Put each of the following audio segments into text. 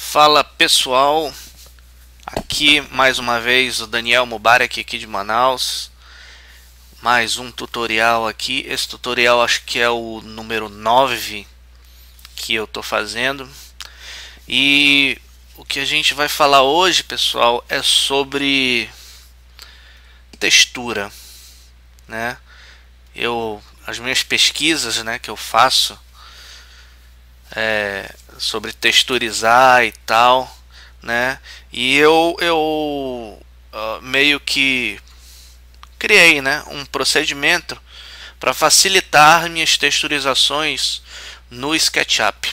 Fala pessoal, aqui mais uma vez o Daniel Mubarak aqui de Manaus. Mais um tutorial aqui. Esse tutorial acho que é o número 9 que eu tô fazendo. E o que a gente vai falar hoje, pessoal, é sobre textura, né? As minhas pesquisas, né, que eu faço sobre texturizar e tal, né? E eu meio que criei, né, um procedimento para facilitar minhas texturizações no SketchUp,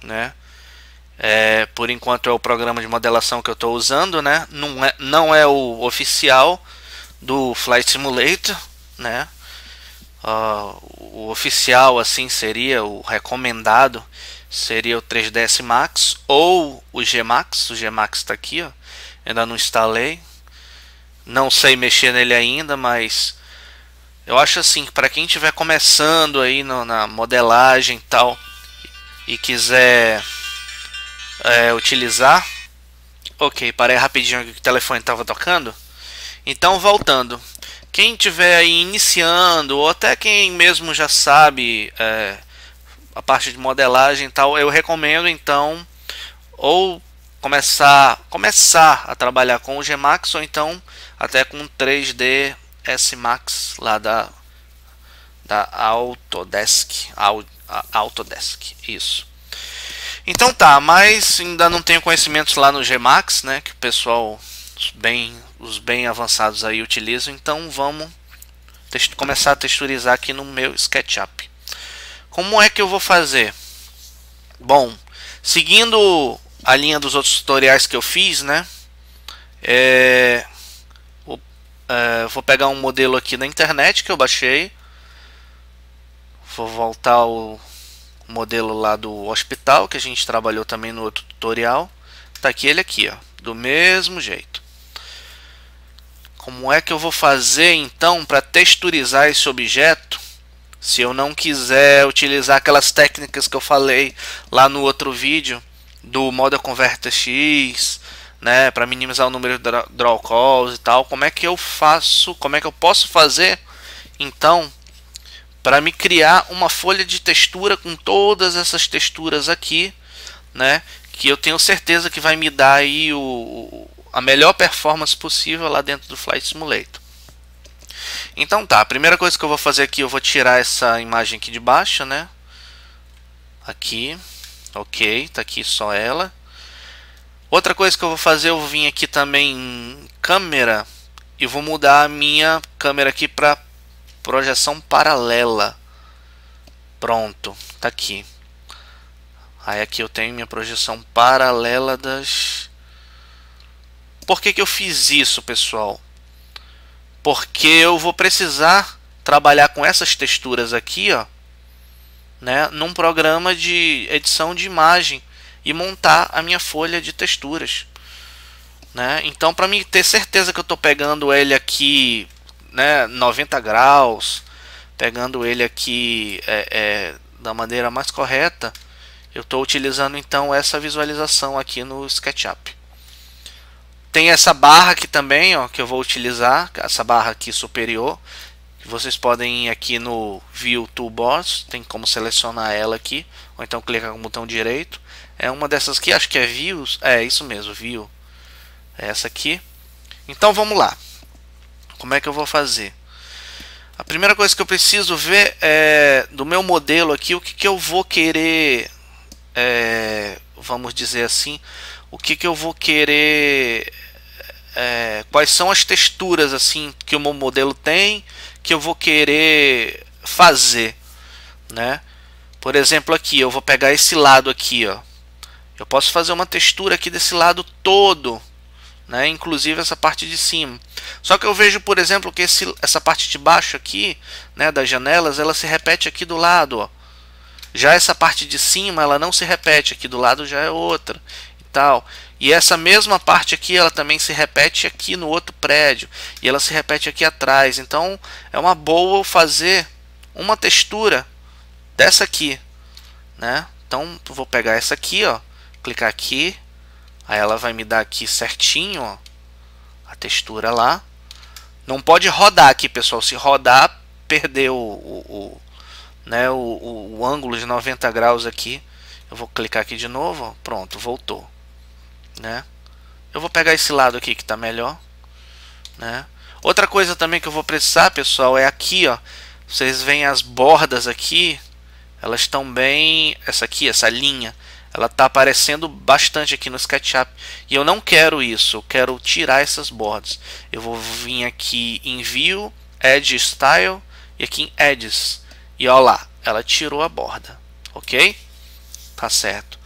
né? Por enquanto é o programa de modelação que eu estou usando, né? Não é o oficial do Flight Simulator, né? O oficial assim seria o recomendado, seria o 3ds Max ou o Gmax. O Gmax está aqui, ó. Ainda não instalei, não sei mexer nele ainda, mas eu acho assim, para quem estiver começando aí na modelagem e tal e quiser utilizar. Ok, parei rapidinho aqui que o telefone estava tocando. Então, voltando, quem estiver aí iniciando, ou até quem mesmo já sabe a parte de modelagem e tal, eu recomendo então ou começar a trabalhar com o Gmax, ou então até com o 3ds Max lá da Autodesk. Autodesk, isso. Então tá, mas ainda não tenho conhecimentos lá no Gmax, né, que o pessoal os bem avançados aí utilizam. Então vamos começar a texturizar aqui no meu SketchUp. Como é que eu vou fazer? Bom, seguindo a linha dos outros tutoriais que eu fiz, né, vou pegar um modelo aqui na internet que eu baixei. Vou voltar ao modelo lá do hospital que a gente trabalhou também no outro tutorial. Tá aqui ele aqui, ó, do mesmo jeito. Como é que eu vou fazer então para texturizar esse objeto, se eu não quiser utilizar aquelas técnicas que eu falei lá no outro vídeo do Model Converter X, né, para minimizar o número de draw calls e tal? Como é que eu faço? Como é que eu posso fazer então para me criar uma folha de textura com todas essas texturas aqui, né, que eu tenho certeza que vai me dar aí a melhor performance possível lá dentro do Flight Simulator? Então tá, a primeira coisa que eu vou fazer aqui, eu vou tirar essa imagem aqui de baixo, né, aqui, ok, tá aqui só ela. Outra coisa que eu vou fazer, eu vou vir aqui também em câmera e vou mudar a minha câmera aqui para projeção paralela. Pronto, tá aqui. Aí aqui eu tenho minha projeção paralela das... Por que eu fiz isso, pessoal? Porque eu vou precisar trabalhar com essas texturas aqui, ó, né, num programa de edição de imagem e montar a minha folha de texturas, né? Então, para mim ter certeza que eu estou pegando ele aqui, né, 90 graus, pegando ele aqui da maneira mais correta, eu estou utilizando então essa visualização aqui no SketchUp. Tem essa barra aqui também, ó, que eu vou utilizar, essa barra aqui superior, que vocês podem ir aqui no View Toolbars, tem como selecionar ela aqui, ou então clicar com o botão direito. É uma dessas aqui, acho que é Views, é isso mesmo, View, é essa aqui. Então vamos lá, como é que eu vou fazer? A primeira coisa que eu preciso ver é do meu modelo aqui, o que eu vou querer, vamos dizer assim, o que eu vou querer, quais são as texturas assim que o meu modelo tem, que eu vou querer fazer, né? Por exemplo, aqui eu vou pegar esse lado aqui, ó. Eu posso fazer uma textura aqui desse lado todo, né? Inclusive essa parte de cima. Só que eu vejo, por exemplo, que essa parte de baixo aqui, né, das janelas, ela se repete aqui do lado, ó. Já essa parte de cima, ela não se repete, aqui do lado já é outra e tal. E essa mesma parte aqui, ela também se repete aqui no outro prédio, e ela se repete aqui atrás. Então é uma boa fazer uma textura dessa aqui, né? Então vou pegar essa aqui, ó, clicar aqui, Aí ela vai me dar aqui certinho, ó, a textura lá. Não pode rodar aqui, pessoal. Se rodar, perdeu né, o ângulo de 90 graus aqui. Eu vou clicar aqui de novo, ó. Pronto, voltou, né? Eu vou pegar esse lado aqui que está melhor, né? Outra coisa também que eu vou precisar, pessoal, é aqui, ó. Vocês veem as bordas aqui, elas estão bem, essa aqui, essa linha, ela está aparecendo bastante aqui no SketchUp e eu não quero isso. Eu quero tirar essas bordas. Eu vou vir aqui em View, Edge Style e aqui em Edges e ó lá, ela tirou a borda, ok? Tá certo.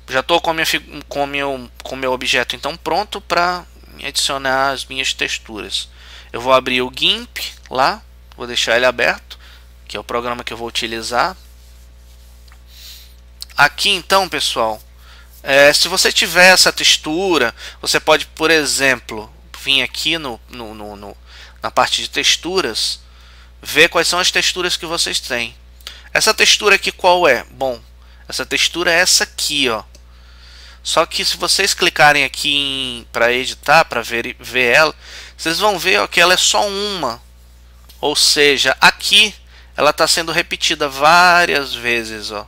Já estou com meu objeto então pronto para adicionar as minhas texturas. Eu vou abrir o GIMP lá, vou deixar ele aberto, que é o programa que eu vou utilizar. Aqui então, pessoal, se você tiver essa textura, você pode, por exemplo, vir aqui na parte de texturas, ver quais são as texturas que vocês têm. Essa textura aqui qual é? Bom, essa textura é essa aqui, ó. Só que se vocês clicarem aqui para editar, para ver ela, vocês vão ver, ó, que ela é só uma. Ou seja, aqui ela está sendo repetida várias vezes, ó.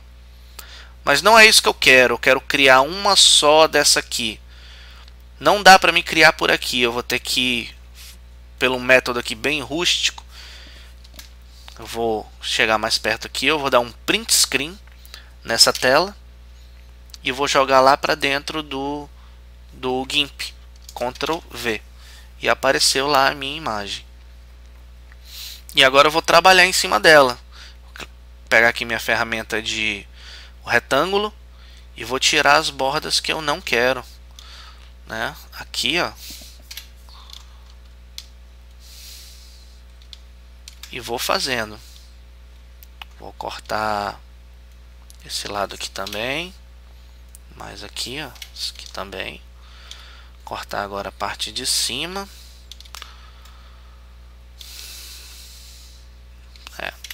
Mas não é isso que eu quero criar uma só dessa aqui. Não dá para mim criar por aqui, eu vou ter que ir pelo método aqui bem rústico. Eu vou chegar mais perto aqui, eu vou dar um print screen nessa tela e vou jogar lá para dentro do GIMP, Ctrl V, e apareceu lá a minha imagem. E agora eu vou trabalhar em cima dela. Vou pegar aqui minha ferramenta de retângulo e vou tirar as bordas que eu não quero, né? Aqui, ó, e vou fazendo. Vou cortar esse lado aqui também, mais aqui, ó, isso aqui também. Cortar agora a parte de cima.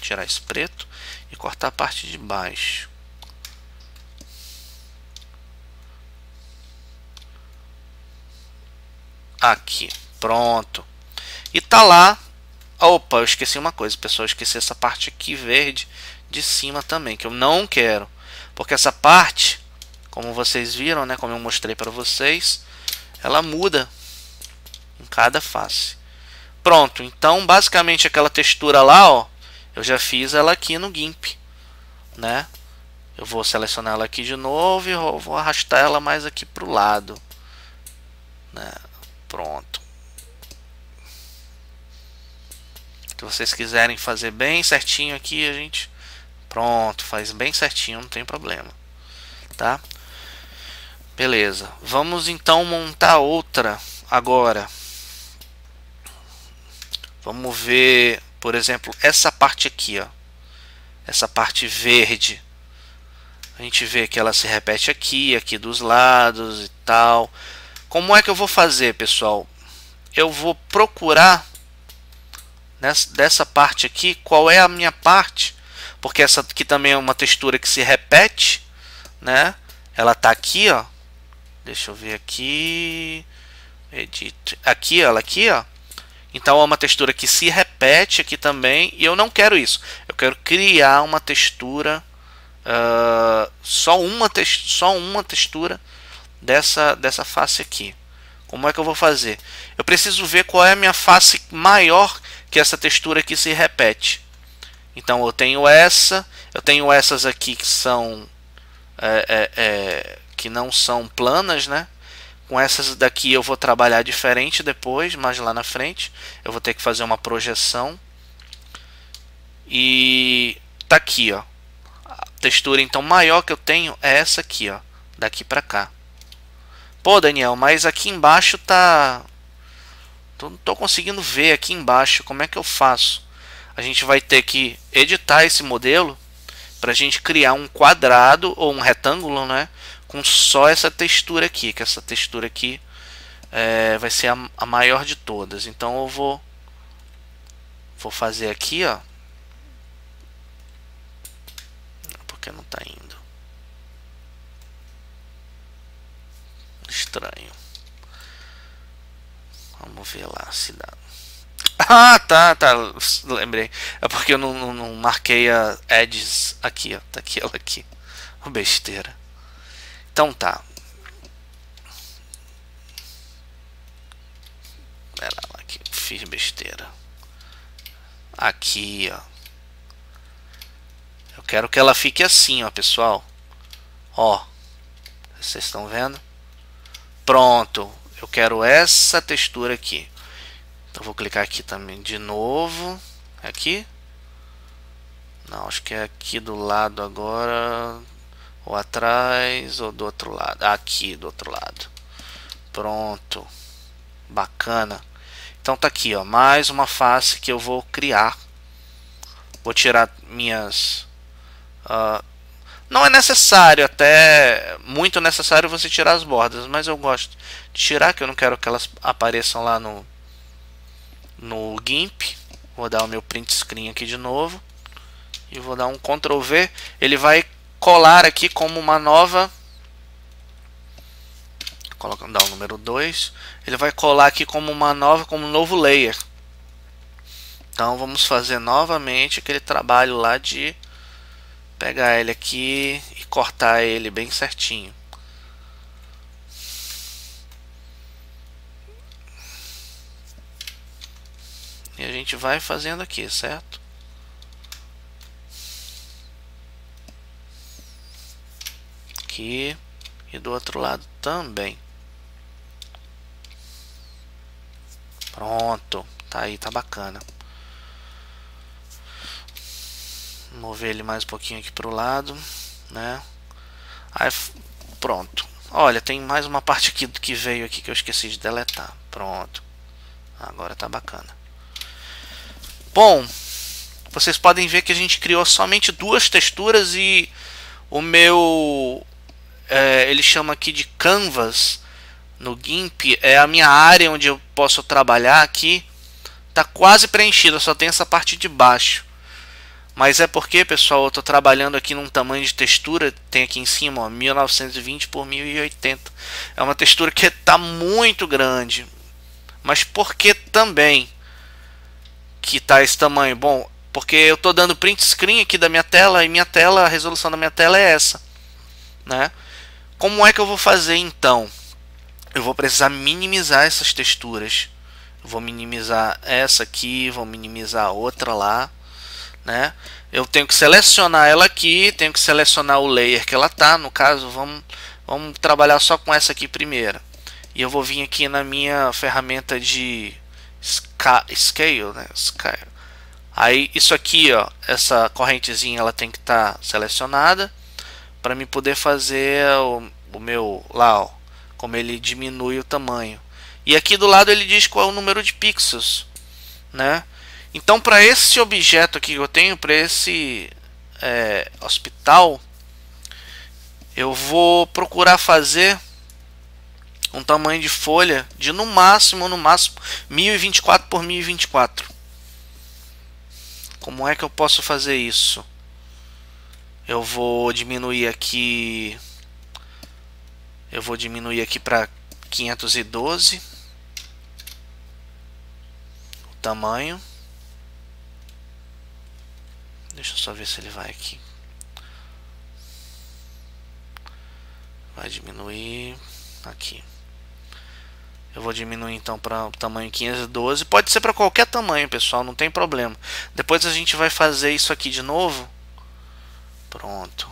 Tirar esse preto e cortar a parte de baixo. Aqui, pronto. E tá lá. Opa, eu esqueci uma coisa, pessoal. Eu esqueci essa parte aqui verde de cima também, que eu não quero. Porque essa parte, como vocês viram, né, como eu mostrei para vocês, ela muda em cada face. Pronto, então basicamente aquela textura lá, ó, eu já fiz ela aqui no GIMP, né? Eu vou selecionar ela aqui de novo e vou arrastar ela mais aqui para o lado, né? Pronto. Se vocês quiserem fazer bem certinho aqui, a gente pronto, faz bem certinho, não tem problema, tá? Beleza. Vamos então montar outra agora. Vamos ver, por exemplo, essa parte aqui, ó. Essa parte verde. A gente vê que ela se repete aqui, aqui dos lados e tal. Como é que eu vou fazer, pessoal? Eu vou procurar dessa parte aqui, qual é a minha parte, porque essa aqui também é uma textura que se repete, né? Ela tá aqui, ó. Deixa eu ver aqui. Edit. Aqui, ela aqui, ó. Então é uma textura que se repete aqui também, e eu não quero isso. Eu quero criar uma textura, só uma textura dessa face aqui. Como é que eu vou fazer? Eu preciso ver qual é a minha face maior que essa textura aqui se repete. Então eu tenho essas aqui que são que não são planas, né? Com essas daqui eu vou trabalhar diferente depois, mais lá na frente. Eu vou ter que fazer uma projeção. E tá aqui, ó. A textura então maior que eu tenho é essa aqui, ó. Daqui pra cá. Pô, Daniel, mas aqui embaixo tá... Não tô conseguindo ver aqui embaixo. Como é que eu faço? A gente vai ter que editar esse modelo pra gente criar um quadrado ou um retângulo, né? Com só essa textura aqui, que essa textura aqui vai ser a maior de todas. Então eu vou fazer aqui, ó, porque não está indo. estranho. Vamos ver lá se dá. Ah, tá. Lembrei. É porque eu não marquei a edges aqui, ó. Tá aqui ela aqui. Besteira. Então tá. Pera lá que fiz besteira. Aqui, ó. Eu quero que ela fique assim, ó, pessoal. Ó. Vocês estão vendo? Pronto. Eu quero essa textura aqui. Então vou clicar aqui também de novo. Aqui? Não, acho que é aqui do lado agora. Ou atrás, ou do outro lado. Aqui do outro lado. Pronto. Bacana. Então tá aqui, ó. Mais uma face que eu vou criar. Vou tirar minhas... não é necessário, até muito necessário você tirar as bordas, mas eu gosto de tirar, que eu não quero que elas apareçam lá no GIMP. Vou dar o meu print screen aqui de novo e vou dar um Ctrl V. Ele vai colar aqui como uma nova, dar o número 2. Ele vai colar aqui como uma nova, como um novo layer. Então vamos fazer novamente aquele trabalho lá de pegar ele aqui e cortar ele bem certinho. E a gente vai fazendo aqui, certo? Aqui e do outro lado também. Pronto, tá aí, tá bacana. Mover ele mais um pouquinho aqui pro lado, né? Aí pronto. Olha, tem mais uma parte aqui que veio aqui que eu esqueci de deletar. Pronto. Agora tá bacana. Bom, vocês podem ver que a gente criou somente duas texturas e o meu ele chama aqui de canvas no GIMP, é a minha área onde eu posso trabalhar aqui. Tá quase preenchida, só tem essa parte de baixo. Mas é porque, pessoal, eu estou trabalhando aqui num tamanho de textura, tem aqui em cima, ó, 1920 por 1080. É uma textura que está muito grande. Mas por que também que está esse tamanho? Bom, porque eu estou dando print screen aqui da minha tela e minha tela, a resolução da minha tela é essa, né? Como é que eu vou fazer então? Eu vou precisar minimizar essas texturas. Eu vou minimizar essa aqui, vou minimizar a outra lá, né? Eu tenho que selecionar ela aqui, tenho que selecionar o layer que ela tá. No caso, vamos trabalhar só com essa aqui primeiro. E eu vou vir aqui na minha ferramenta de scale, né? Scale. Aí isso aqui, ó, essa correntezinha, ela tem que estar selecionada para me poder fazer o meu lá, ó, como ele diminui o tamanho. E aqui do lado ele diz qual é o número de pixels, né? Então, para esse objeto aqui que eu tenho, para esse hospital, eu vou procurar fazer um tamanho de folha de no máximo 1024 por 1024. Como é que eu posso fazer isso? Eu vou diminuir aqui. Eu vou diminuir aqui para 512 o tamanho. Deixa eu só ver se ele vai aqui. Vai diminuir aqui. Eu vou diminuir então para o tamanho 512. Pode ser para qualquer tamanho, pessoal, não tem problema. Depois a gente vai fazer isso aqui de novo. Pronto.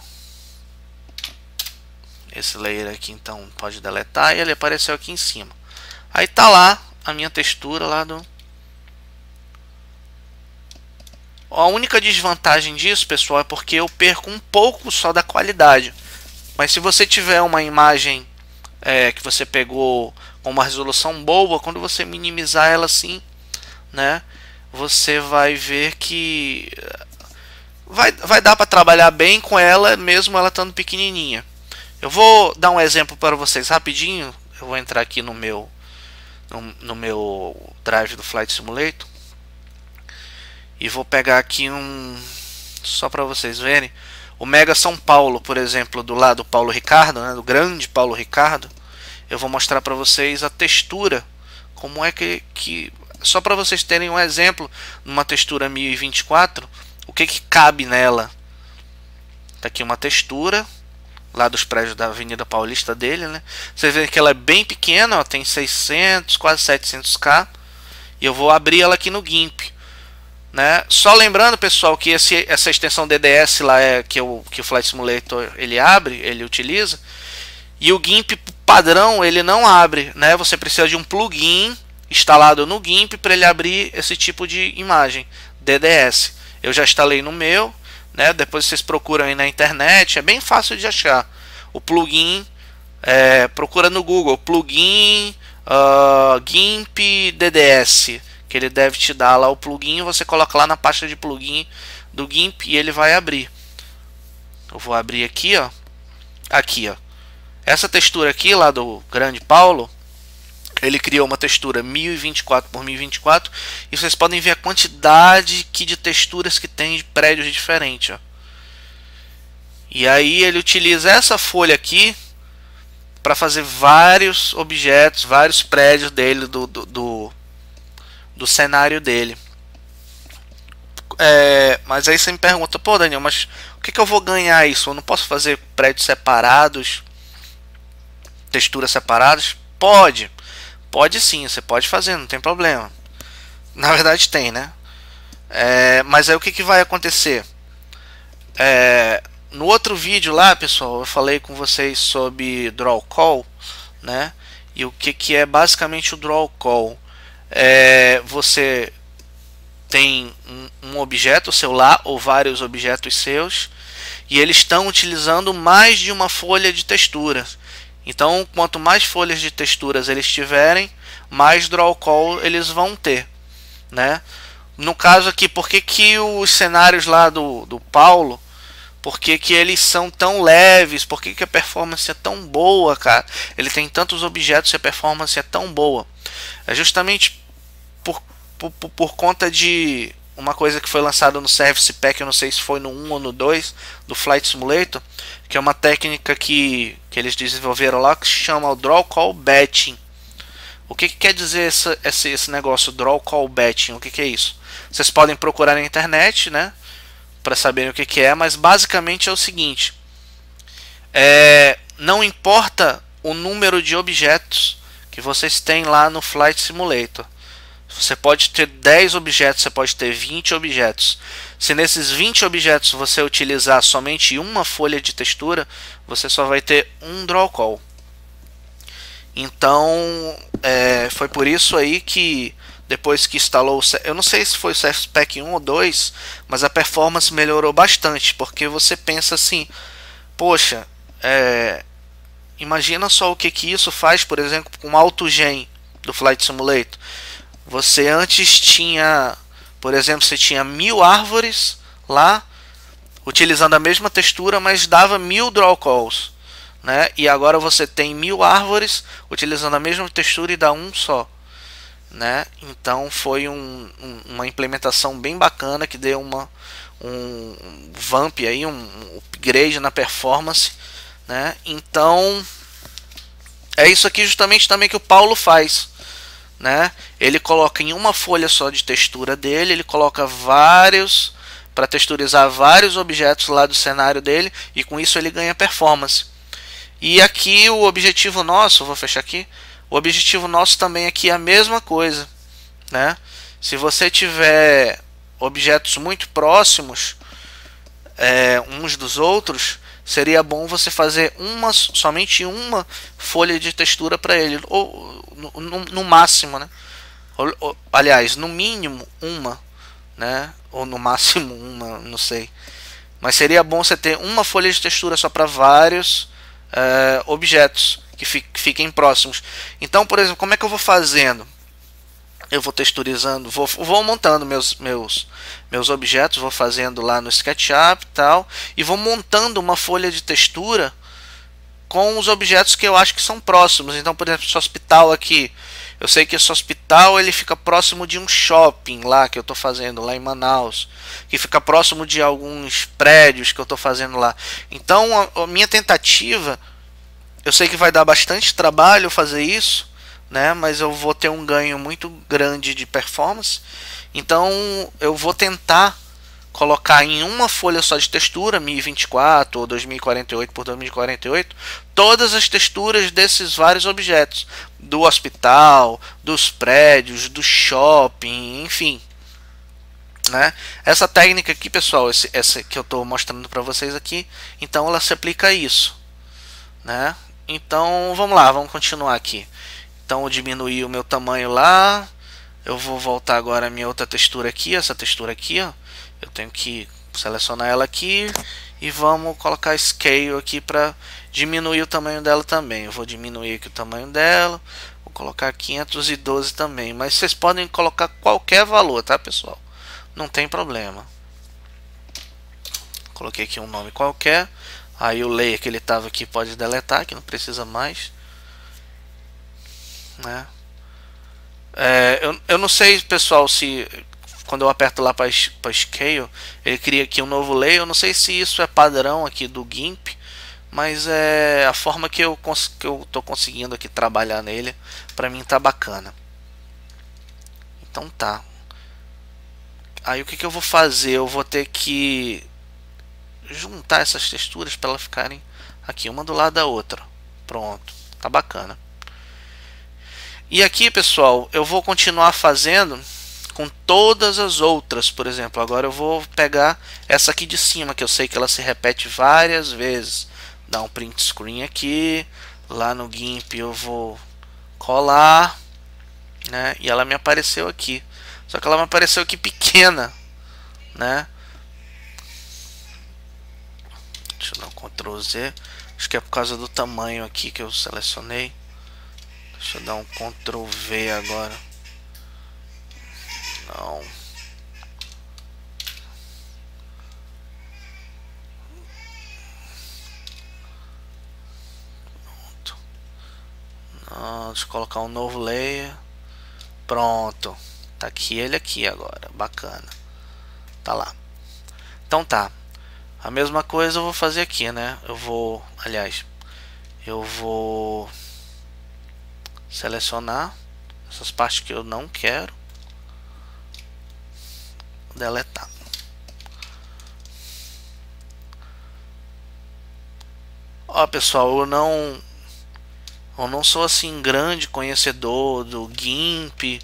Esse layer aqui então pode deletar e ele apareceu aqui em cima. Aí tá lá a minha textura lá do... A única desvantagem disso, pessoal, é porque eu perco um pouco só da qualidade. Mas se você tiver uma imagem que você pegou com uma resolução boa, quando você minimizar ela assim, né, você vai ver que vai dar para trabalhar bem com ela, mesmo ela estando pequenininha. Eu vou dar um exemplo para vocês rapidinho. Eu vou entrar aqui no meu drive do Flight Simulator e vou pegar aqui só para vocês verem o Mega São Paulo, por exemplo, do lado do Paulo Ricardo, né, do grande Paulo Ricardo. eu vou mostrar para vocês a textura, como é que só para vocês terem um exemplo, numa textura 1024, o que cabe nela. Tá aqui uma textura lá dos prédios da Avenida Paulista dele, né? Vocês veem que ela é bem pequena, ó, tem 600, quase 700k, e eu vou abrir ela aqui no GIMP, né? Só lembrando, pessoal, que essa extensão DDS lá que o Flight Simulator ele utiliza, e o GIMP padrão ele não abre, né? Você precisa de um plugin instalado no GIMP para ele abrir esse tipo de imagem DDS. Eu já instalei no meu, né? Depois vocês procuram aí na internet, é bem fácil de achar o plugin. Procura no Google plugin GIMP DDS, que ele deve te dar lá o plugin. Você coloca lá na pasta de plugin do GIMP e ele vai abrir. Eu vou abrir aqui, ó. Aqui, ó. Essa textura aqui lá do Grande Paulo, ele criou uma textura 1024 por 1024 e vocês podem ver a quantidade de texturas que tem de prédios diferentes, ó. E aí ele utiliza essa folha aqui para fazer vários objetos, vários prédios dele do cenário dele. Mas aí você me pergunta, pô, Daniel, mas o que eu vou ganhar isso? Eu não posso fazer prédios separados, texturas separadas? Pode sim, você pode fazer, não tem problema. Na verdade tem, né? Mas aí o que vai acontecer? No outro vídeo lá, pessoal, eu falei com vocês sobre Draw Call, né? E o que é basicamente o Draw Call? Você tem um objeto seu lá, ou vários objetos seus, e eles estão utilizando mais de uma folha de texturas. Então, quanto mais folhas de texturas eles tiverem, mais Draw Call eles vão ter, né? No caso aqui, por que os cenários lá do Paulo, por que eles são tão leves? Por que a performance é tão boa, cara? Ele tem tantos objetos e a performance é tão boa. É justamente por conta de uma coisa que foi lançada no Service Pack, eu não sei se foi no 1 ou no 2 do Flight Simulator, que é uma técnica que eles desenvolveram lá, que se chama o Draw Call Batching. O que quer dizer esse negócio Draw Call Batching? O que é isso? Vocês podem procurar na internet, né, para saberem o que é, mas basicamente é o seguinte: não importa o número de objetos que vocês têm lá no Flight Simulator. Você pode ter 10 objetos, você pode ter 20 objetos. Se nesses 20 objetos você utilizar somente uma folha de textura, você só vai ter um Draw Call. Então, foi por isso aí que depois que instalou, eu não sei se foi o Service Pack 1 ou 2, mas a performance melhorou bastante, porque você pensa assim, poxa, imagina só o que isso faz, por exemplo, com o AutoGen do Flight Simulator. Você antes tinha, por exemplo, você tinha 1000 árvores lá, utilizando a mesma textura, mas dava 1000 Draw Calls, né? E agora você tem 1000 árvores utilizando a mesma textura e dá um só, né? Então foi uma implementação bem bacana que deu um vamp aí, um upgrade na performance, né? Então é isso aqui justamente também que o Paulo faz, né? Ele coloca em uma folha só de textura dele, ele coloca vários para texturizar vários objetos lá do cenário dele, e com isso ele ganha performance. E aqui o objetivo nosso, vou fechar aqui, o objetivo nosso também aqui é a mesma coisa, né? Se você tiver objetos muito próximos uns dos outros, seria bom você fazer somente uma folha de textura para ele, ou no máximo, né? Aliás, no mínimo uma, né? Ou no máximo uma, não sei. Mas seria bom você ter uma folha de textura só para vários objetos que fiquem próximos. Então, por exemplo, como é que eu vou fazendo? Eu vou texturizando, vou montando meus objetos, vou fazendo lá no SketchUp e tal, e vou montando uma folha de textura com os objetos que eu acho que são próximos. Então, por exemplo, esse hospital aqui, eu sei que esse hospital ele fica próximo de um shopping lá que eu estou fazendo lá em Manaus, que fica próximo de alguns prédios que eu estou fazendo lá. Então, a minha tentativa Eu sei que vai dar bastante trabalho fazer isso, né? Mas eu vou ter um ganho muito grande de performance. Então eu vou tentar colocar em uma folha só de textura, 1024 ou 2048 por 2048, todas as texturas desses vários objetos, do hospital, dos prédios, do shopping, enfim. Né? Essa técnica aqui, pessoal, essa que eu estou mostrando para vocês aqui, então ela se aplica a isso, né? Então vamos lá, vamos continuar aqui. Então eu diminuí o meu tamanho lá. Eu vou voltar agora a minha outra textura aqui, essa textura aqui, ó. Eu tenho que selecionar ela aqui e vamos colocar Scale aqui para diminuir o tamanho dela também. Eu vou diminuir aqui o tamanho dela, vou colocar 512 também, mas vocês podem colocar qualquer valor, tá, pessoal? Não tem problema. Coloquei aqui um nome qualquer. Aí o layer que ele estava aqui pode deletar, que não precisa mais, né? Eu não sei, pessoal, se quando eu aperto lá para Scale, ele cria aqui um novo layer. Eu não sei se isso é padrão aqui do GIMP, mas é a forma que eu tô conseguindo aqui trabalhar nele. Para mim tá bacana. Então tá. Aí o que eu vou fazer? Eu vou ter que juntar essas texturas para elas ficarem aqui uma do lado da outra. Pronto, tá bacana. E aqui, pessoal, eu vou continuar fazendo com todas as outras. Por exemplo, agora eu vou pegar essa aqui de cima, que eu sei que ela se repete várias vezes. Dar um print screen aqui, lá no GIMP eu vou colar, né? E ela me apareceu aqui. Só que ela me apareceu aqui pequena, né? Deixa eu dar um Ctrl Z. Acho que é por causa do tamanho aqui que eu selecionei. Deixa eu dar um Ctrl V agora. Não. Pronto. Não, deixa eu colocar um novo layer. Pronto. Tá aqui ele aqui agora. Bacana. Tá lá. Então tá. A mesma coisa eu vou fazer aqui, né? Eu vou selecionar essas partes que eu não quero, deletar. Ó, pessoal, eu não sou assim grande conhecedor do GIMP,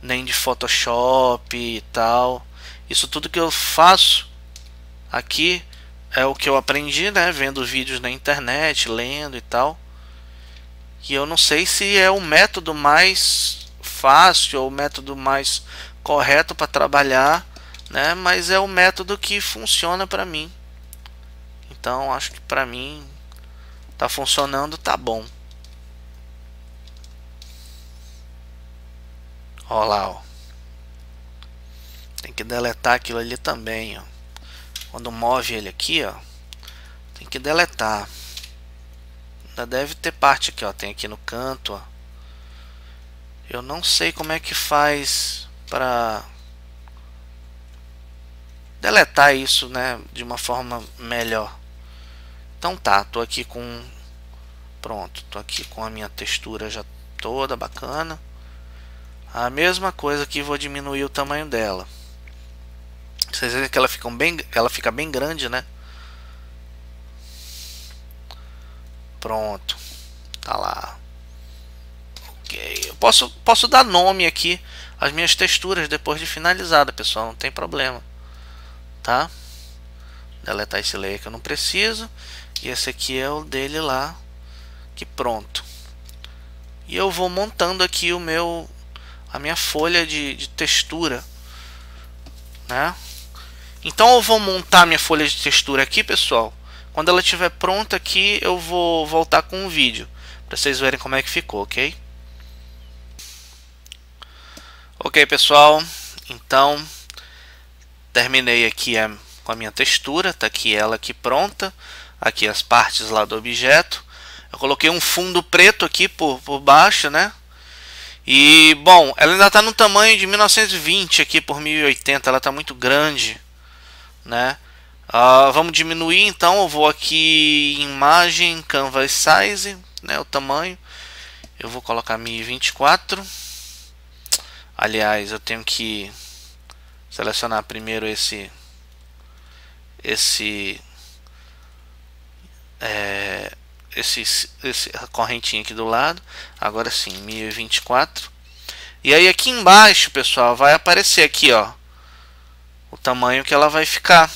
nem de Photoshop e tal. Isso tudo que eu faço aqui é o que eu aprendi, né, vendo vídeos na internet, lendo e tal. E eu não sei se é o método mais fácil ou o método mais correto para trabalhar, né, mas é o método que funciona para mim. Então acho que para mim tá funcionando, tá bom. Ó lá, ó. Tem que deletar aquilo ali também, ó. Quando move ele aqui, ó, tem que deletar. Ainda deve ter parte aqui, ó. Tem aqui no canto, ó. Eu não sei como é que faz para deletar isso, né, de uma forma melhor. Então tá, tô aqui com pronto, tô aqui com a minha textura já toda bacana. A mesma coisa aqui, vou diminuir o tamanho dela. Vocês veem que ela fica bem grande, né? Pronto, tá lá. Ok, eu posso dar nome aqui às minhas texturas depois de finalizada, pessoal, não tem problema, tá? Deletar esse layer que eu não preciso, e esse aqui é o dele lá, que pronto. E eu vou montando aqui a minha folha de textura, né? Então eu vou montar minha folha de textura aqui, pessoal. Quando ela estiver pronta aqui, eu vou voltar com um vídeo para vocês verem como é que ficou, ok? Ok, pessoal. Então terminei aqui com a minha textura. Tá aqui ela aqui pronta. Aqui as partes lá do objeto. Eu coloquei um fundo preto aqui por baixo, né? E bom, ela ainda está no tamanho de 1920 aqui por 1080. Ela está muito grande, né? Vamos diminuir, então eu vou aqui em imagem, canvas size, 24, né, o tamanho. Eu vou colocar 1024. Aliás, eu tenho que selecionar primeiro esse correntinho aqui do lado. Agora sim, 1024. E aí aqui embaixo, pessoal, vai aparecer aqui, ó, o tamanho que ela vai ficar,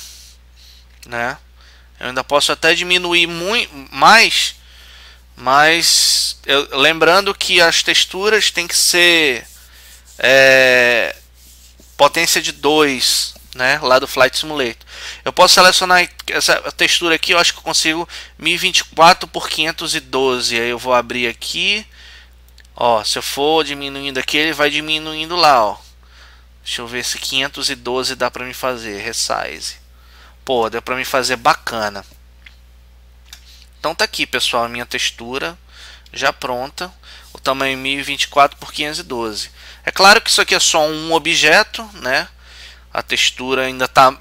né? Eu ainda posso até diminuir muito mais, mas lembrando que as texturas tem que ser potência de 2, né, lá do Flight Simulator. Eu posso selecionar essa textura aqui, eu acho que eu consigo 1024 por 512. Aí eu vou abrir aqui, ó, se eu for diminuindo aqui, ele vai diminuindo lá, ó. Deixa eu ver se 512 dá pra me fazer, resize. Pô, deu pra me fazer bacana. Então tá aqui, pessoal, a minha textura já pronta. O tamanho 1024 por 512. É claro que isso aqui é só um objeto, né? A textura ainda tá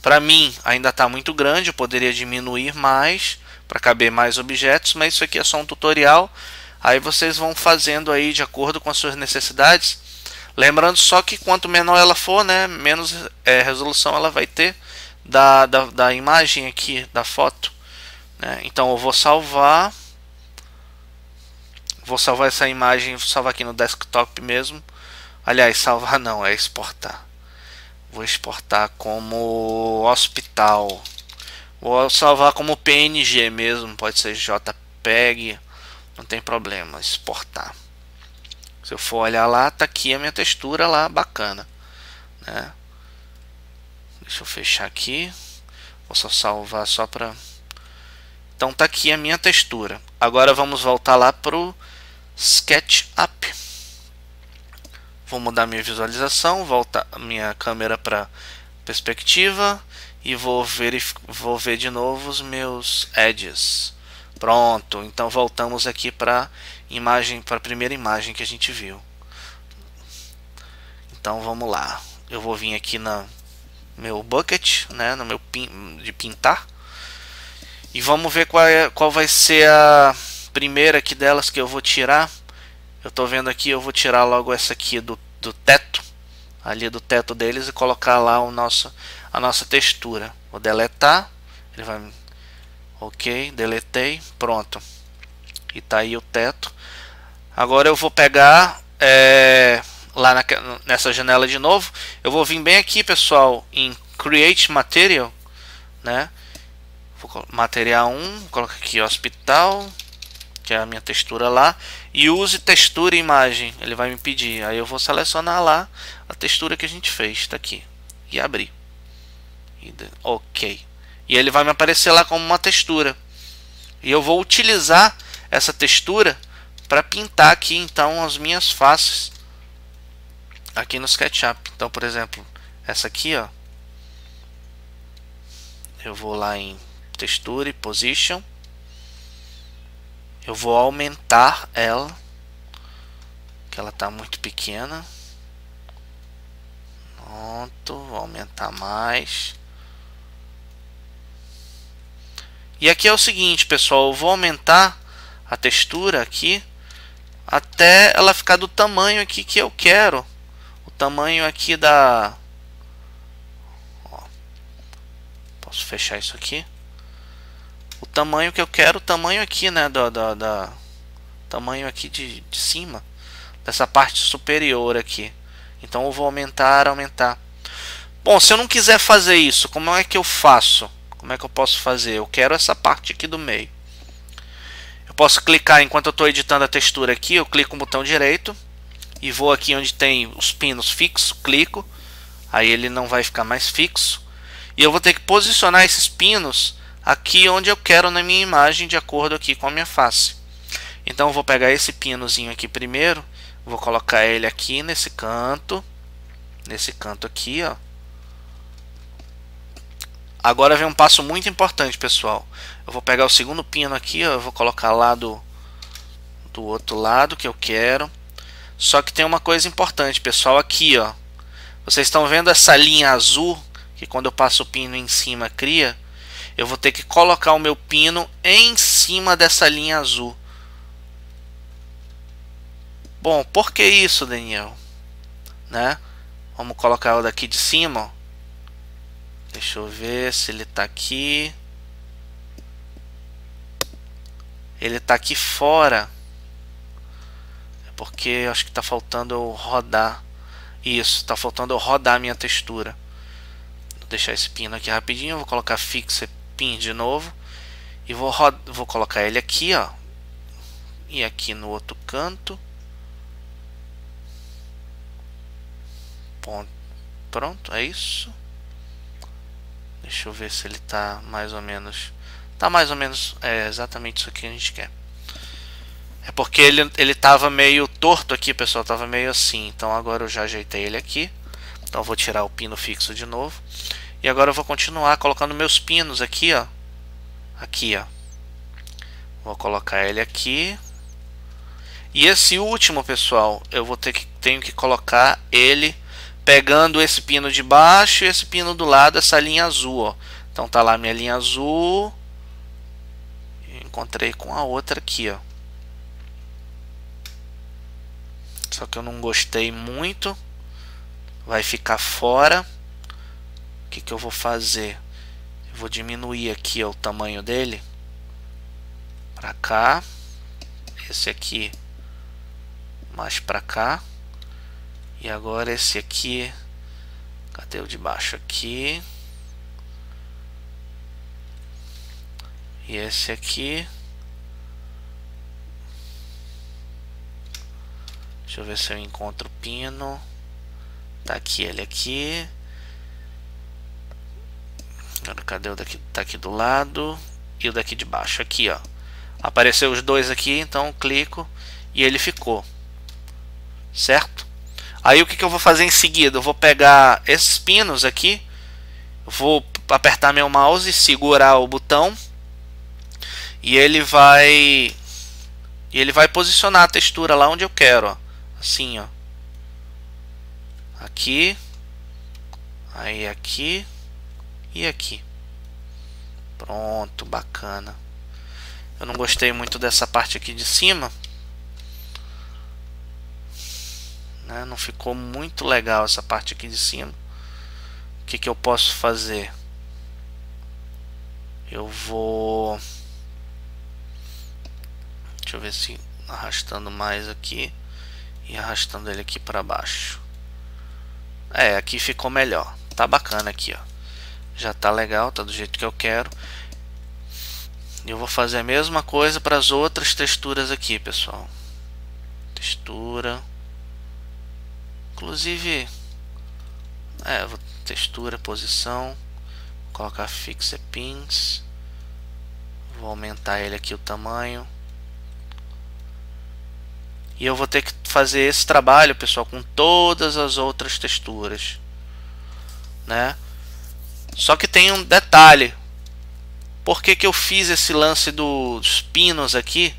para mim ainda tá muito grande, eu poderia diminuir mais para caber mais objetos, mas isso aqui é só um tutorial. Aí vocês vão fazendo aí de acordo com as suas necessidades. Lembrando só que quanto menor ela for, né, menos resolução ela vai ter da imagem aqui, da foto, né? Então eu vou salvar essa imagem, vou salvar aqui no desktop mesmo. Aliás, salvar não, é exportar. Vou exportar como hospital. Vou salvar como PNG mesmo, pode ser JPEG, não tem problema, exportar. Se eu for olhar lá, tá aqui a minha textura lá, bacana, né? Deixa eu fechar aqui. Vou só salvar só para. Então tá aqui a minha textura. Agora vamos voltar lá pro SketchUp. Vou mudar minha visualização, voltar a minha câmera para perspectiva e vou ver de novo os meus edges. Pronto, então voltamos aqui para a primeira imagem que a gente viu. Então vamos lá. Eu vou vir aqui na meu bucket, né, no meu de pintar, e vamos ver qual vai ser a primeira aqui delas que eu vou tirar. Eu tô vendo aqui, eu vou tirar logo essa aqui do teto, ali do teto deles, e colocar lá a nossa textura. Vou deletar, ele vai, ok, deletei, pronto. E tá aí o teto. Agora eu vou pegar lá nessa janela de novo. Eu vou vir bem aqui, pessoal, em Create Material, né? Material 1, vou colocar aqui Hospital, que é a minha textura lá, e use textura e imagem, ele vai me pedir. Aí eu vou selecionar lá a textura que a gente fez, tá aqui, e abrir, ok, e ele vai me aparecer lá como uma textura, e eu vou utilizar essa textura para pintar aqui então as minhas faces aqui no SketchUp. Então, por exemplo, essa aqui, ó, eu vou lá em textura e position. Eu vou aumentar ela, que ela está muito pequena. Pronto, vou aumentar mais. E aqui é o seguinte, pessoal, eu vou aumentar a textura aqui até ela ficar do tamanho aqui que eu quero. O tamanho aqui da... Ó, posso fechar isso aqui. O tamanho que eu quero, o tamanho aqui, né, tamanho aqui de cima, dessa parte superior aqui. Então eu vou aumentar. Bom, se eu não quiser fazer isso, como é que eu faço? Como é que eu posso fazer? Eu quero essa parte aqui do meio. Eu posso clicar, enquanto eu estou editando a textura aqui, eu clico no botão direito e vou aqui onde tem os pinos fixos, clico, aí ele não vai ficar mais fixo, e eu vou ter que posicionar esses pinos aqui onde eu quero na minha imagem, de acordo aqui com a minha face. Então eu vou pegar esse pinozinho aqui primeiro, vou colocar ele aqui nesse canto aqui, ó. Agora vem um passo muito importante, pessoal. Eu vou pegar o segundo pino aqui, ó, eu vou colocar lá do outro lado que eu quero. Só que tem uma coisa importante, pessoal, aqui, ó. Vocês estão vendo essa linha azul que quando eu passo o pino em cima cria? eu vou ter que colocar o meu pino em cima dessa linha azul. Bom, por que isso, Daniel? Né? Vamos colocar o daqui de cima, ó. Deixa eu ver se ele tá aqui. Ele tá aqui fora. É porque eu acho que tá faltando eu rodar. Isso, tá faltando eu rodar a minha textura. Vou deixar esse pino aqui rapidinho. Vou colocar Fixe Pin de novo. E vou colocar ele aqui, ó. E aqui no outro canto. Pronto, é isso. Deixa eu ver se ele tá mais ou menos. Tá mais ou menos. É exatamente isso aqui que a gente quer. É porque ele tava meio torto aqui, pessoal. Tava meio assim. Então agora eu já ajeitei ele aqui. Então eu vou tirar o pino fixo de novo. E agora eu vou continuar colocando meus pinos aqui, ó. Aqui, ó. Vou colocar ele aqui. E esse último, pessoal, eu vou tenho que colocar ele pegando esse pino de baixo e esse pino do lado, essa linha azul, ó. Então tá lá minha linha azul. Encontrei com a outra aqui, ó. Só que eu não gostei muito. Vai ficar fora. O que eu vou fazer? Eu vou diminuir aqui, ó, o tamanho dele. Pra cá. Esse aqui mais pra cá. E agora esse aqui. Cadê o de baixo aqui? E esse aqui. Deixa eu ver se eu encontro o pino. Tá aqui ele aqui. Agora cadê o daqui? Tá aqui do lado. E o daqui de baixo aqui, ó. Apareceu os dois aqui, então eu clico e ele ficou. Certo? Aí o que eu vou fazer em seguida? Eu vou pegar esses pinos aqui, vou apertar meu mouse e segurar o botão e ele vai posicionar a textura lá onde eu quero, ó. Assim, ó. Aqui, aí aqui e aqui. Pronto, bacana. Eu não gostei muito dessa parte aqui de cima. Não ficou muito legal essa parte aqui de cima. O que eu posso fazer? Eu vou... Deixa eu ver se arrastando mais aqui e arrastando ele aqui para baixo. É, aqui ficou melhor. Tá bacana aqui, ó. Já tá legal, tá do jeito que eu quero. Eu vou fazer a mesma coisa para as outras texturas aqui, pessoal. Textura. Inclusive, textura, posição. Vou colocar Fixe Pins. Vou aumentar ele aqui o tamanho. E eu vou ter que fazer esse trabalho, pessoal, com todas as outras texturas, né? Só que tem um detalhe. Por que eu fiz esse lance dos pinos aqui?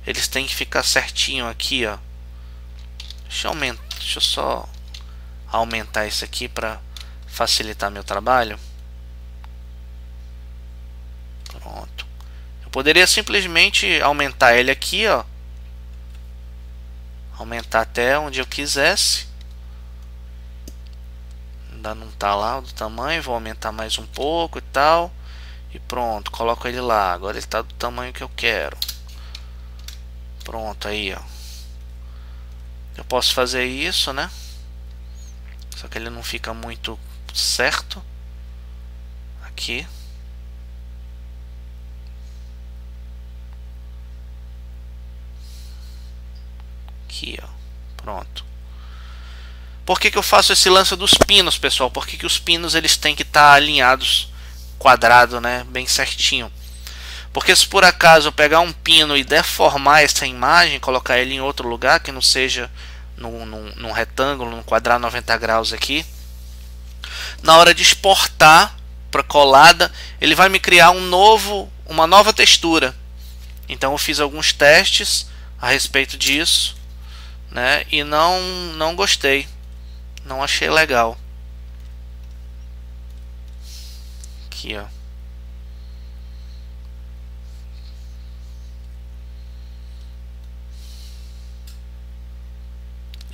Eles têm que ficar certinho aqui, ó. Deixa eu só aumentar isso aqui para facilitar meu trabalho. Pronto. Eu poderia simplesmente aumentar ele aqui, ó. Aumentar até onde eu quisesse. Ainda não tá lá do tamanho. Vou aumentar mais um pouco e tal. E pronto, coloco ele lá. Agora ele tá do tamanho que eu quero. Pronto, aí, ó. Eu posso fazer isso, né? Só que ele não fica muito certo. Aqui. Aqui, ó. Pronto. Por que eu faço esse lance dos pinos, pessoal? Porque os pinos eles têm que estar alinhados quadrado, né? Bem certinho. Porque se por acaso eu pegar um pino e deformar essa imagem, colocar ele em outro lugar que não seja num retângulo, num quadrado 90 graus aqui, na hora de exportar para colada, ele vai me criar uma nova textura. Então eu fiz alguns testes a respeito disso, né? E não gostei, não achei legal. Aqui, ó.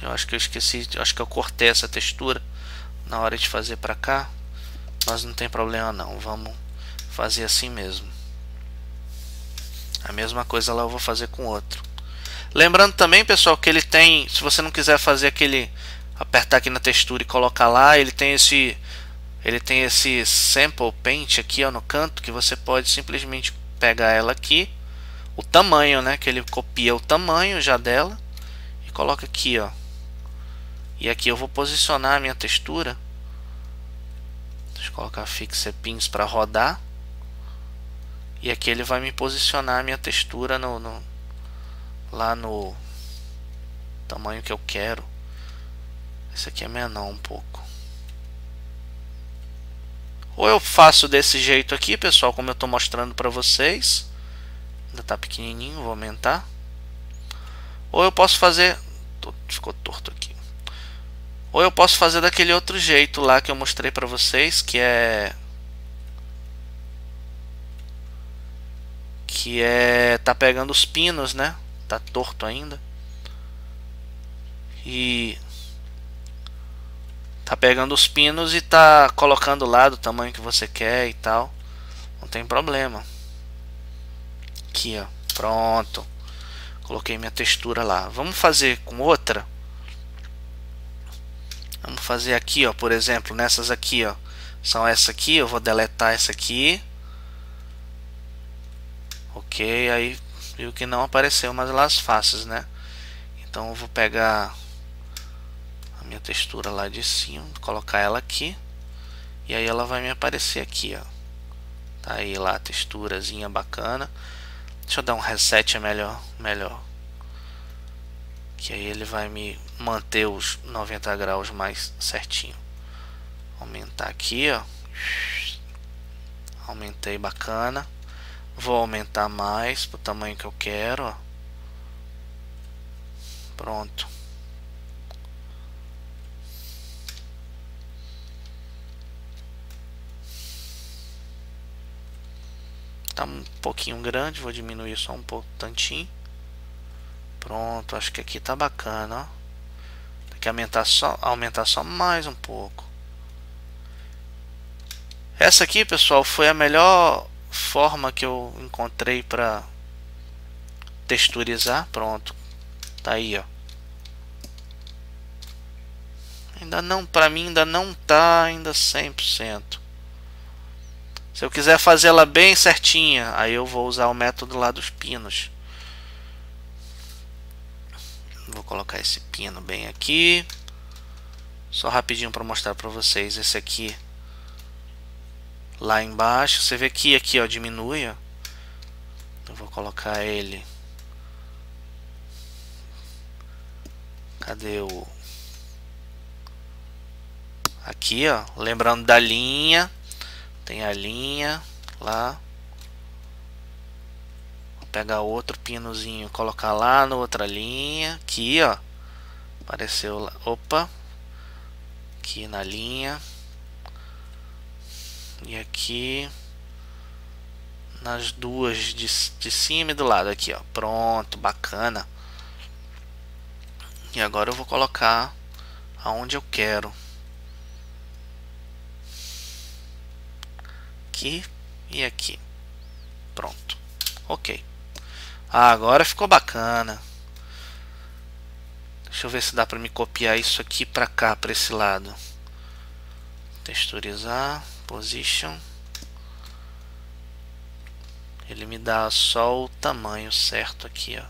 Eu acho que eu esqueci, acho que eu cortei essa textura na hora de fazer pra cá, mas não tem problema não, vamos fazer assim mesmo. A mesma coisa lá eu vou fazer com o outro. Lembrando também, pessoal, que ele tem, se você não quiser fazer aquele, apertar aqui na textura e colocar lá, ele tem esse sample paint aqui, ó, no canto, que você pode simplesmente pegar ela aqui, o tamanho, né, que ele copia o tamanho já dela e coloca aqui, ó. E aqui eu vou posicionar a minha textura. Deixa eu colocar Fixer Pins para rodar. E aqui ele vai me posicionar a minha textura lá no tamanho que eu quero. Esse aqui é menor um pouco. Ou eu faço desse jeito aqui, pessoal, como eu estou mostrando para vocês. Ainda está pequenininho, vou aumentar. Ou eu posso fazer... Ficou torto aqui. Ou eu posso fazer daquele outro jeito lá que eu mostrei para vocês, que é tá pegando os pinos, né? Tá torto ainda. E tá pegando os pinos e tá colocando lá do tamanho que você quer e tal. Não tem problema. Aqui, ó. Pronto. Coloquei minha textura lá. Vamos fazer com outra. Vamos fazer aqui, ó, por exemplo, nessas aqui, ó. São essa aqui, eu vou deletar essa aqui. Ok, aí viu que não apareceu mais lá as faces, né? Então eu vou pegar a minha textura lá de cima, colocar ela aqui. E aí ela vai me aparecer aqui, ó. Tá aí lá a texturazinha bacana. Deixa eu dar um reset melhor. Que aí ele vai me manter os 90 graus mais certinho. Aumentar aqui, ó. Aumentei, bacana. Vou aumentar mais pro tamanho que eu quero, ó. Pronto. Tá um pouquinho grande, vou diminuir só um pouco, tantinho. Pronto, acho que aqui tá bacana, ó. Tem que aumentar só mais um pouco. Essa aqui, pessoal, foi a melhor forma que eu encontrei para texturizar. Pronto, tá aí, ó. Ainda não, para mim ainda não tá ainda 100%. Se eu quiser fazer ela bem certinha, aí eu vou usar o método lá dos pinos. Vou colocar esse pino bem aqui. Só rapidinho para mostrar para vocês. Esse aqui lá embaixo. Você vê que aqui, ó, diminui, ó. Eu vou colocar ele. Cadê o... Aqui, ó. Lembrando da linha. Tem a linha lá. Vou pegar outro pinozinho, colocar lá na outra linha. Aqui, ó. Apareceu lá. Opa. Aqui na linha. E aqui nas duas de cima e do lado aqui, ó. Pronto, bacana. E agora eu vou colocar aonde eu quero. Aqui e aqui. Pronto. Ok. Agora ficou bacana. Deixa eu ver se dá para me copiar isso aqui para cá, para esse lado. Texturizar, position. Ele me dá só o tamanho certo aqui, ó.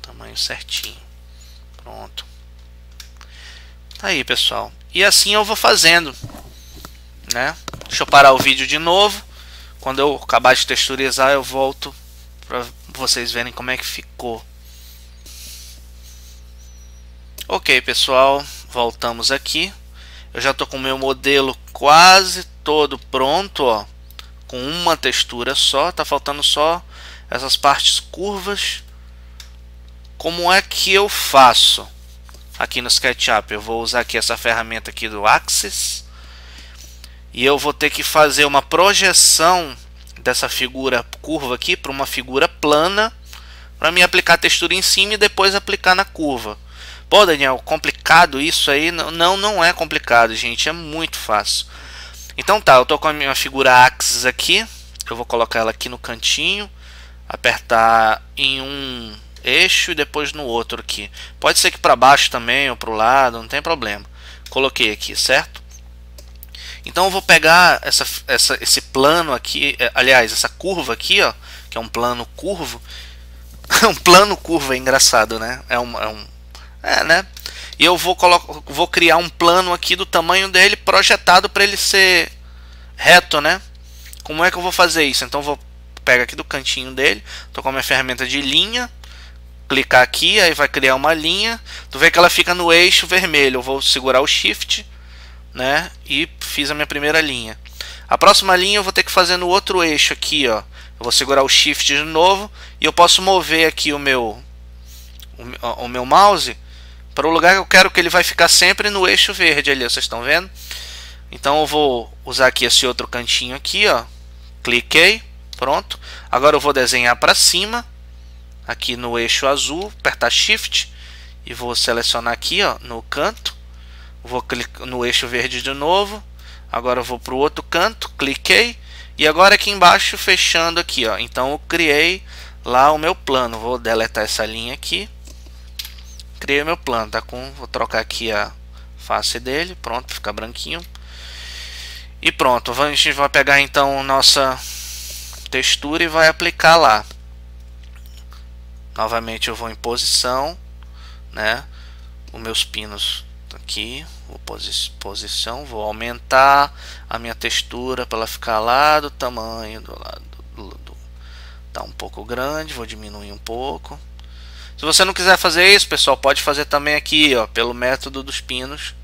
Tamanho certinho. Pronto. Tá aí, pessoal. E assim eu vou fazendo, né? Deixa eu parar o vídeo de novo. Quando eu acabar de texturizar, eu volto para vocês verem como é que ficou. Ok, pessoal, voltamos aqui. Eu já tô com o meu modelo quase todo pronto, ó, com uma textura só. Tá faltando só essas partes curvas. Como é que eu faço? Aqui no SketchUp eu vou usar aqui essa ferramenta aqui do Axis. E eu vou ter que fazer uma projeção dessa figura curva aqui para uma figura plana, para mim aplicar a textura em cima e depois aplicar na curva. Pô, Daniel, complicado isso aí? Não é complicado, gente, é muito fácil. Então tá, eu tô com a minha figura Axis aqui, eu vou colocar ela aqui no cantinho, apertar em um eixo e depois no outro aqui. Pode ser que para baixo também ou para o lado, não tem problema. Coloquei aqui, certo? Então eu vou pegar esse plano aqui, aliás, essa curva aqui, ó, que é um plano curvo. Um plano curvo é engraçado, né? Né? E eu vou criar um plano aqui do tamanho dele, projetado para ele ser reto, né? Como é que eu vou fazer isso? Então eu vou pegar aqui do cantinho dele, tô com a minha ferramenta de linha, clicar aqui, aí vai criar uma linha. Tu vê que ela fica no eixo vermelho. Eu vou segurar o Shift, né? E fiz a minha primeira linha. A próxima linha eu vou ter que fazer no outro eixo aqui, ó. Eu vou segurar o Shift de novo e eu posso mover aqui o meu mouse para o lugar que eu quero, que ele vai ficar sempre no eixo verde ali, vocês estão vendo? Então eu vou usar aqui esse outro cantinho aqui, ó. Cliquei, pronto. Agora eu vou desenhar para cima, aqui no eixo azul, apertar Shift e vou selecionar aqui, ó, no canto. Vou clicar no eixo verde de novo. Agora eu vou para o outro canto, cliquei e agora aqui embaixo fechando aqui, ó. Então eu criei lá o meu plano. Vou deletar essa linha aqui. Criei o meu plano, tá com, vou trocar aqui a face dele, pronto, fica branquinho. E pronto, a gente vai pegar então nossa textura e vai aplicar lá. Novamente eu vou em posição, né? Os meus pinos aqui, vou posição, vou aumentar a minha textura para ela ficar lá do tamanho do lado tá um pouco grande, vou diminuir um pouco. Se você não quiser fazer isso, pessoal, pode fazer também aqui, ó, pelo método dos pinos,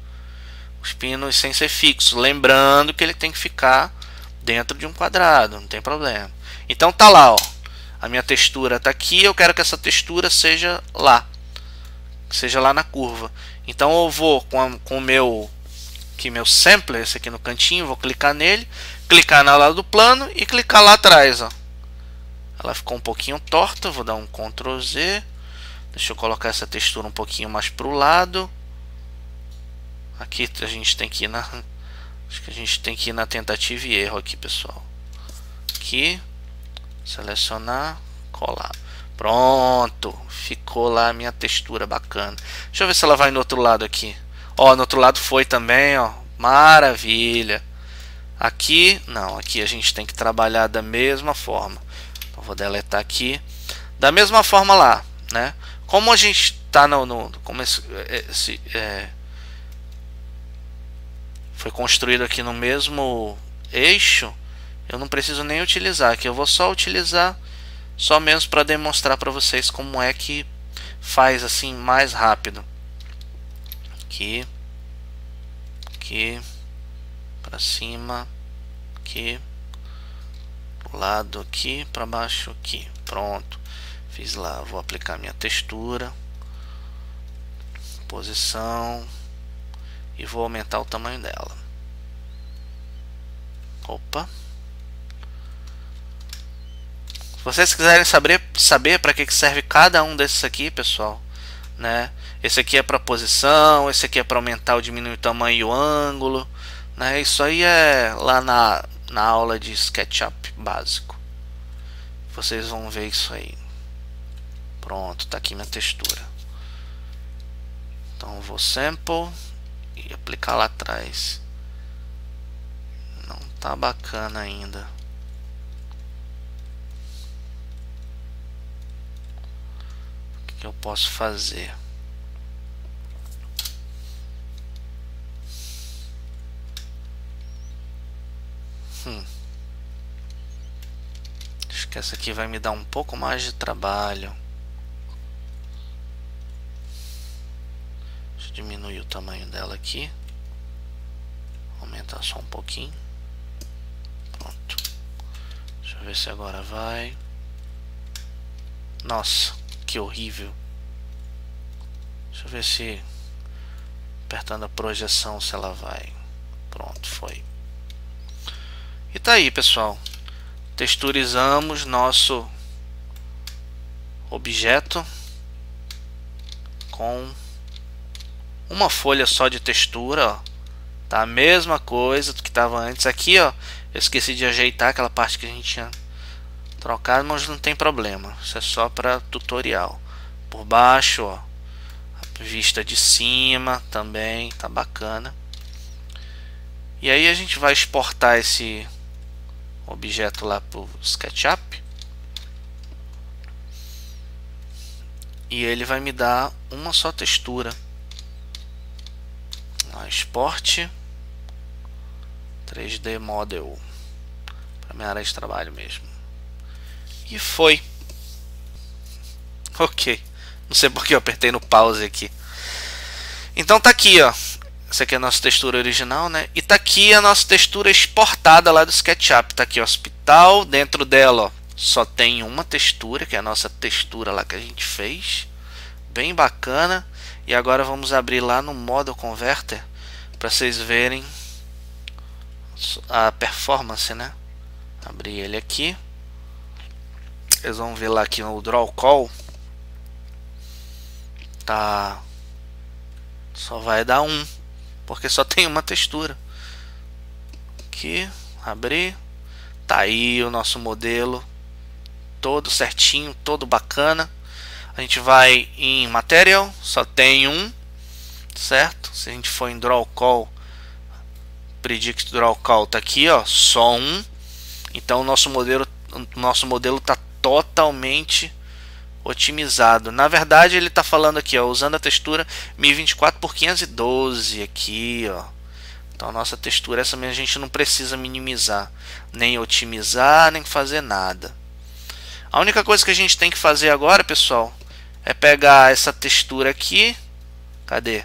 os pinos sem ser fixo, lembrando que ele tem que ficar dentro de um quadrado, não tem problema. Então tá lá, ó, a minha textura tá aqui, eu quero que essa textura seja lá na curva. Então eu vou com o meu sampler, esse aqui no cantinho, vou clicar nele, clicar na lado do plano e clicar lá atrás, ó. Ela ficou um pouquinho torta, vou dar um Ctrl Z. Deixa eu colocar essa textura um pouquinho mais para o lado. Aqui a gente tem que ir acho que a gente tem que ir na tentativa e erro aqui, pessoal. Aqui, selecionar, colar. Pronto, ficou lá a minha textura bacana. Deixa eu ver se ela vai no outro lado aqui. Ó, no outro lado foi também, ó. Maravilha. Aqui, não, aqui a gente tem que trabalhar da mesma forma. Então, vou deletar aqui. Da mesma forma lá, né? Como a gente está foi construído aqui no mesmo eixo, eu não preciso nem utilizar aqui. Eu vou só utilizar só mesmo para demonstrar para vocês como é que faz assim mais rápido. Aqui, para cima, aqui, pro lado aqui, para baixo aqui. Pronto. Fiz lá, vou aplicar minha textura, posição e vou aumentar o tamanho dela. Opa! Se vocês quiserem saber para que serve cada um desses aqui, pessoal, né? Esse aqui é para posição, esse aqui é para aumentar ou diminuir o tamanho e o ângulo, né? Isso aí é lá na aula de SketchUp básico. Vocês vão ver isso aí. Pronto, tá aqui minha textura. Então eu vou sample e aplicar lá atrás. Não tá bacana ainda. O que eu posso fazer? Acho que essa aqui vai me dar um pouco mais de trabalho. Diminuir o tamanho dela aqui, aumentar só um pouquinho. Pronto, deixa eu ver se agora vai. Nossa, que horrível. Deixa eu ver se apertando a projeção se ela vai. Pronto, foi. E tá aí, pessoal, texturizamos objeto com uma folha só de textura, ó. Tá a mesma coisa do que estava antes aqui, ó. Eu esqueci de ajeitar aquela parte que a gente tinha trocado, mas não tem problema. Isso é só para tutorial. Por baixo, ó, a vista de cima também tá bacana. E aí a gente vai exportar esse objeto lá para o SketchUp. E ele vai me dar uma só textura. Exporte 3D Model para minha área de trabalho mesmo. E foi. Ok. Não sei porque eu apertei no pause aqui. Então tá aqui, ó. Essa aqui é a nossa textura original, né? E tá aqui a nossa textura exportada lá do SketchUp. Tá aqui o hospital. Dentro dela, ó, só tem uma textura, que é a nossa textura lá que a gente fez. Bem bacana. E agora vamos abrir lá no Model Converter para vocês verem a performance, né? Abrir ele aqui. Vocês vão ver lá que o Draw Call tá, só vai dar 1, porque só tem uma textura. Aqui, abrir. Tá aí o nosso modelo todo certinho, todo bacana. A gente vai em Material, só tem um, certo? Se a gente for em Draw Call, Predict Draw Call tá aqui, ó, só um. Então o nosso modelo tá totalmente otimizado. Na verdade ele tá falando aqui, ó, usando a textura 1024 por 512 aqui, ó. Então a nossa textura, essa mesmo, a gente não precisa minimizar, nem otimizar, nem fazer nada. A única coisa que a gente tem que fazer agora, pessoal, é pegar essa textura aqui, cadê?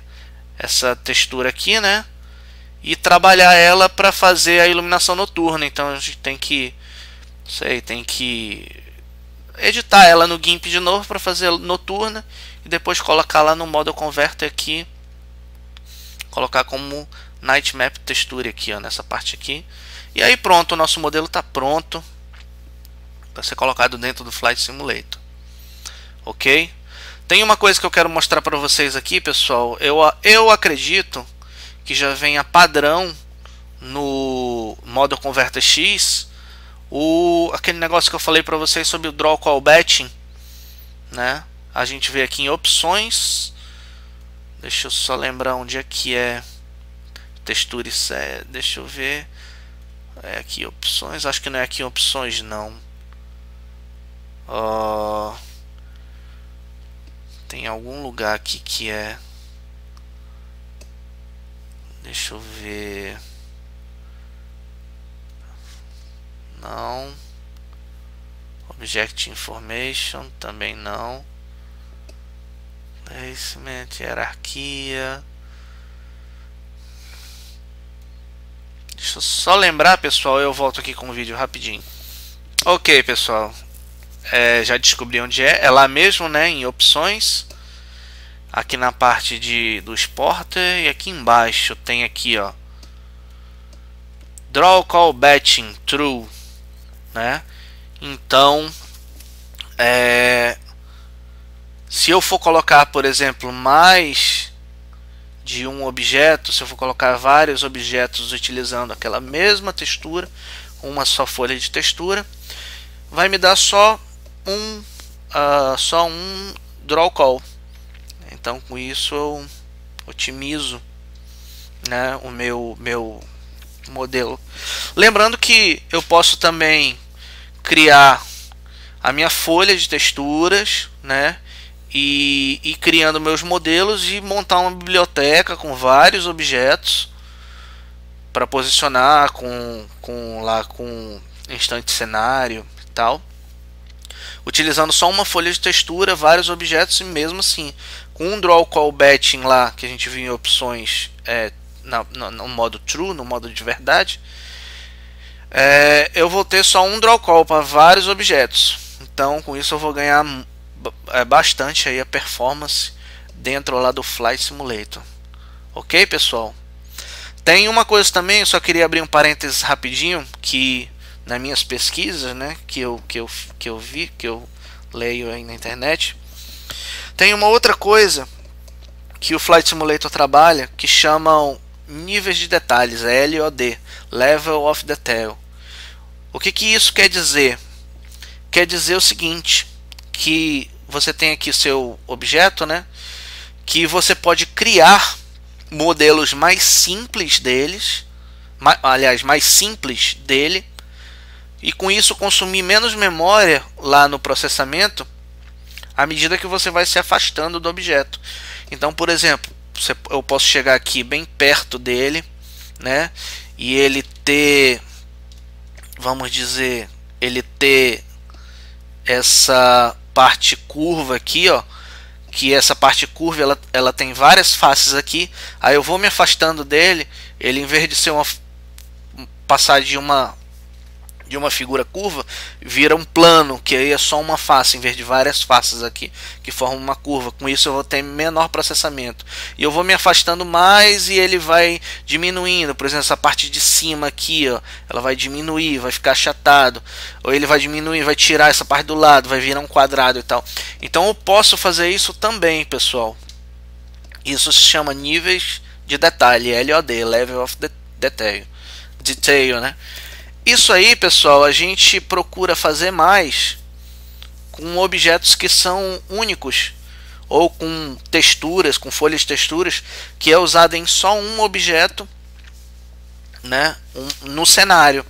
Essa textura aqui, né? E trabalhar ela para fazer a iluminação noturna. Então a gente tem que, tem que editar ela no GIMP de novo para fazer noturna e depois colocar lá no Model Converter aqui, colocar como Night Map Texture aqui, ó, nessa parte aqui. E aí pronto, o nosso modelo está pronto para ser colocado dentro do Flight Simulator. Ok? Tem uma coisa que eu quero mostrar para vocês aqui, pessoal. Eu acredito que já venha padrão no Model Converter X aquele negócio que eu falei para vocês sobre o Draw Call Batching, né? A gente vê aqui em opções. Deixa eu só lembrar onde é que é textura e set. Deixa eu ver. É aqui opções. Acho que não é aqui em opções não. Tem algum lugar aqui que é. Deixa eu ver. Não. Object Information também não. Placement, hierarquia. Deixa eu só lembrar, pessoal. Eu volto aqui com o vídeo rapidinho. Ok, pessoal. Já descobri onde é. É lá mesmo, né? Em opções. Aqui na parte do exporter. E aqui embaixo tem aqui, ó, Draw Call Batching True, né? Então se eu for colocar, por exemplo, mais de um objeto, se eu for colocar vários objetos utilizando aquela mesma textura, uma só folha de textura, vai me dar só um Draw Call. Então com isso eu otimizo, né, o meu modelo. Lembrando que eu posso também criar a minha folha de texturas, né, e criando meus modelos e montar uma biblioteca com vários objetos para posicionar com instante cenário e tal, utilizando só uma folha de textura, vários objetos. E mesmo assim, com um Draw Call Batching lá que a gente viu em opções, no modo True, no modo de verdade, eu vou ter só um Draw Call para vários objetos. Então com isso eu vou ganhar bastante aí a performance dentro lá do Flight Simulator. Ok, pessoal? Tem uma coisa também, eu só queria abrir um parênteses rapidinho, que nas minhas pesquisas, né, que eu leio aí na internet. Tem uma outra coisa que o Flight Simulator trabalha, que chamam níveis de detalhes, é LOD, Level of Detail. O que isso quer dizer? Quer dizer o seguinte, que você tem aqui seu objeto, né? Que você pode criar modelos mais simples deles, aliás, mais simples dele, e com isso consumir menos memória lá no processamento, à medida que você vai se afastando do objeto. Então, por exemplo, eu posso chegar aqui bem perto dele, né? E ele ter, vamos dizer, ele ter essa parte curva aqui, ó, que essa parte curva ela tem várias faces aqui. Aí eu vou me afastando dele, ele, em vez de ser passar de uma figura curva, vira um plano, que aí é só uma face em vez de várias faces aqui que formam uma curva. Com isso eu vou ter menor processamento e eu vou me afastando mais e ele vai diminuindo. Por exemplo, essa parte de cima aqui, ó, ela vai diminuir, vai ficar achatado, ou ele vai diminuir, vai tirar essa parte do lado, vai virar um quadrado e tal. Então eu posso fazer isso também, pessoal. Isso se chama níveis de detalhe, LOD, Level of Detail, né? Isso aí, pessoal, a gente procura fazer mais com objetos que são únicos, ou com texturas, com folhas de texturas, que é usado em só um objeto, né, no cenário.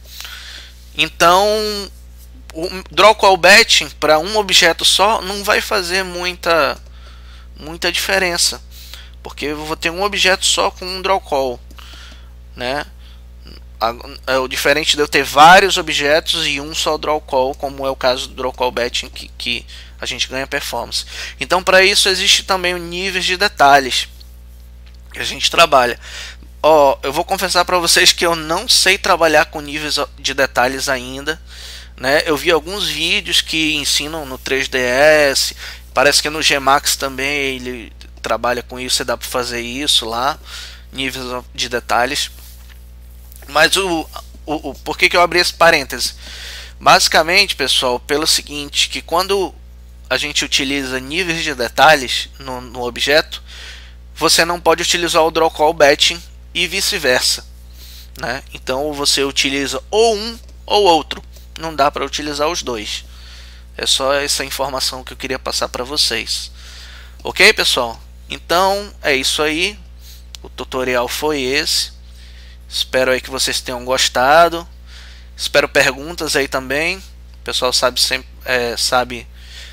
Então, o draw call batching para um objeto só não vai fazer muita diferença, porque eu vou ter um objeto só com um draw call, né? O diferente de eu ter vários objetos e um só draw call, como é o caso do draw call batching, que a gente ganha performance. Então, para isso existe também o níveis de detalhes que a gente trabalha. Eu vou confessar para vocês que eu não sei trabalhar com níveis de detalhes ainda, né? Eu vi alguns vídeos que ensinam no 3ds, parece que no Gmax também ele trabalha com isso, dá para fazer isso lá, níveis de detalhes. Mas por que eu abri esse parêntese? Basicamente, pessoal, pelo seguinte, que quando a gente utiliza níveis de detalhes no objeto, você não pode utilizar o draw call batching e vice-versa, né? Então você utiliza ou um ou outro, não dá para utilizar os dois. É só essa informação que eu queria passar para vocês. Ok, pessoal? Então é isso aí. O tutorial foi esse. Espero aí que vocês tenham gostado. Espero perguntas aí também. O pessoal sabe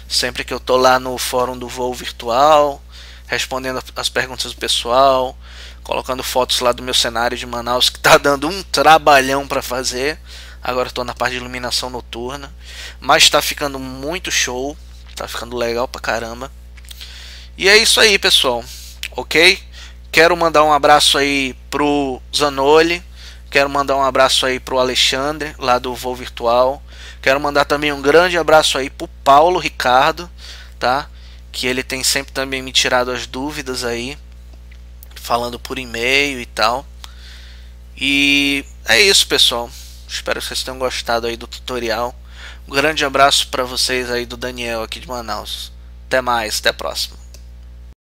sempre que eu tô lá no fórum do voo virtual, respondendo as perguntas do pessoal, colocando fotos lá do meu cenário de Manaus, que tá dando um trabalhão para fazer. Agora estou na parte de iluminação noturna, mas está ficando muito show, tá ficando legal pra caramba. E é isso aí, pessoal. Ok? Quero mandar um abraço aí pro Zanoli, quero mandar um abraço aí pro Alexandre, lá do Voo Virtual. Quero mandar também um grande abraço aí pro Paulo Ricardo, tá? Que ele tem sempre também me tirado as dúvidas aí, falando por e-mail e tal. E é isso, pessoal. Espero que vocês tenham gostado aí do tutorial. Um grande abraço para vocês aí do Daniel aqui de Manaus. Até mais, até a próxima.